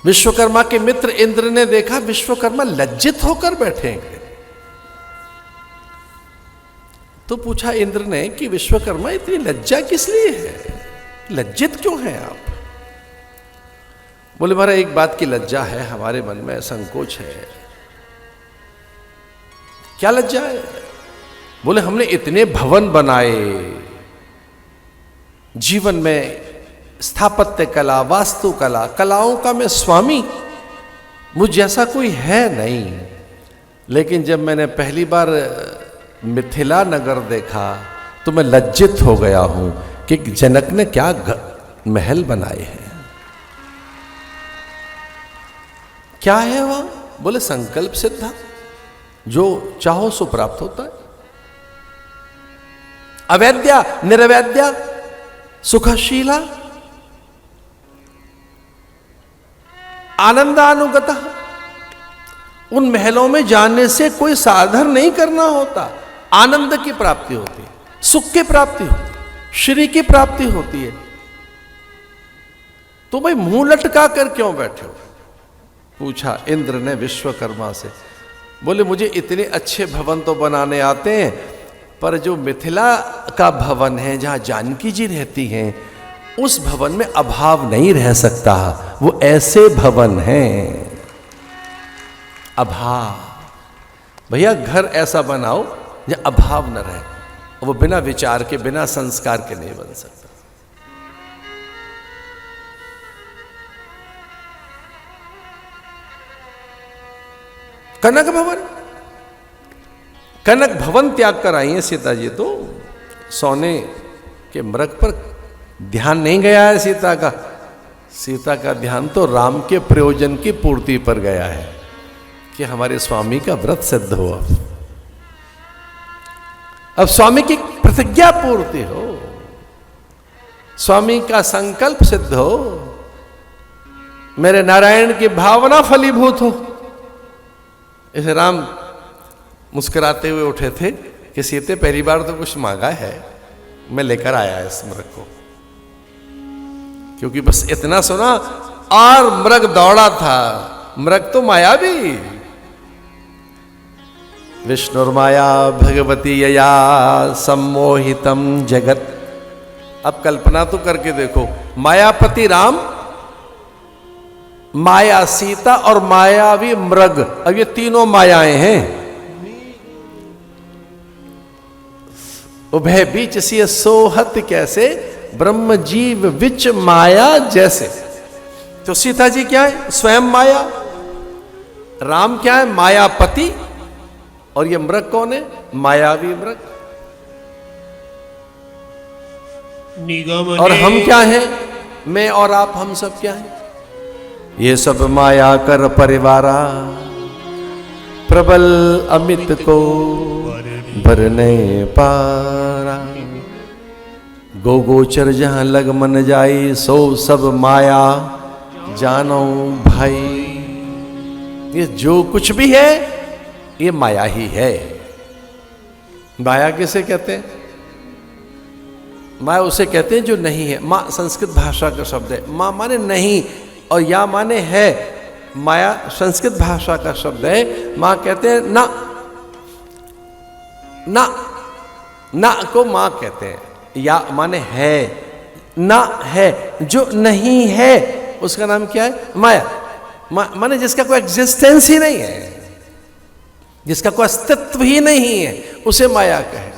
विश्वकर्मा के मित्र इंद्र ने देखा विश्वकर्मा लज्जित होकर बैठे हैं, तो पूछा इंद्र ने कि विश्वकर्मा इतनी लज्जा किस लिए है, लज्जित क्यों हैं आप? बोले महाराज एक बात की लज्जा है, हमारे मन में संकोच है। क्या लज्जा है? बोले हमने इतने भवन बनाए, जीवन में स्थापत्य कला, वास्तुकला, कलाओं का मैं स्वामी, मुझ जैसा कोई है नहीं। लेकिन जब मैंने पहली बार मिथिला नगर देखा तो मैं लज्जित हो गया हूं कि जनक ने क्या महल बनाए हैं। क्या है वहां? बोले संकल्प सिद्धा, जो चाहो सो प्राप्त होता है। अवैद्या निर्वैद्या सुखशीला आनंदानुगता। उन महलों में जाने से कोई साधन नहीं करना होता, आनंद की प्राप्ति होती है, सुख की प्राप्ति होती है, श्री की प्राप्ति होती है। तो भाई मुंह लटका कर क्यों बैठे हो? पूछा इंद्र ने विश्वकर्मा से। बोले मुझे इतने अच्छे भवन तो बनाने आते हैं, पर जो मिथिला का भवन है जहां जानकी जी रहती हैं, उस भवन में अभाव नहीं रह सकता। वो ऐसे भवन हैं अभाव। भैया घर ऐसा बनाओ जहां अभाव न रहे, वो बिना विचार के, बिना संस्कार के नहीं बन सकता। कनक भवन, कनक भवन त्याग कर आई है सीता जी, तो सोने के मृग पर ध्यान नहीं गया है सीता का। सीता का ध्यान तो राम के प्रयोजन की पूर्ति पर गया है कि हमारे स्वामी का व्रत सिद्ध हो, अब स्वामी की प्रतिज्ञा पूर्ति हो, स्वामी का संकल्प सिद्ध हो, मेरे नारायण की भावना फलीभूत हो। इसे राम मुस्कुराते हुए उठे थे कि सीते पहली बार तो कुछ मांगा है, मैं लेकर आया इस मृग को। क्योंकि बस इतना सुना और मृग दौड़ा था। मृग तो माया भी, विष्णुर्माया भगवती यया सम्मोहितम जगत। अब कल्पना तो करके देखो, मायापति राम, माया सीता और मायावी मृग, अब ये तीनों मायाएं हैं। उभय बीच सी सोहत कैसे, ब्रह्म जीव विच माया जैसे। तो सीता जी क्या है? स्वयं माया। राम क्या है? मायापति। और ये मृग कौन है? मायावी मृग। और हम क्या हैं? मैं और आप, हम सब क्या हैं? ये सब माया कर परिवारा, प्रबल अमित को भरने पारा। गो गोचर जहां लग मन जाई, सो सब माया जानो भाई। ये जो कुछ भी है ये माया ही है। माया किसे कहते हैं? माया उसे कहते हैं जो नहीं है। माँ संस्कृत भाषा का शब्द है। माँ माने नहीं और या माने है। माया संस्कृत भाषा का शब्द है। माँ कहते हैं ना, ना, ना को माँ कहते हैं। या माने है, ना है, जो नहीं है उसका नाम क्या है? माया। माने जिसका कोई एग्जिस्टेंस ही नहीं है, जिसका कोई अस्तित्व ही नहीं है, उसे माया कहे।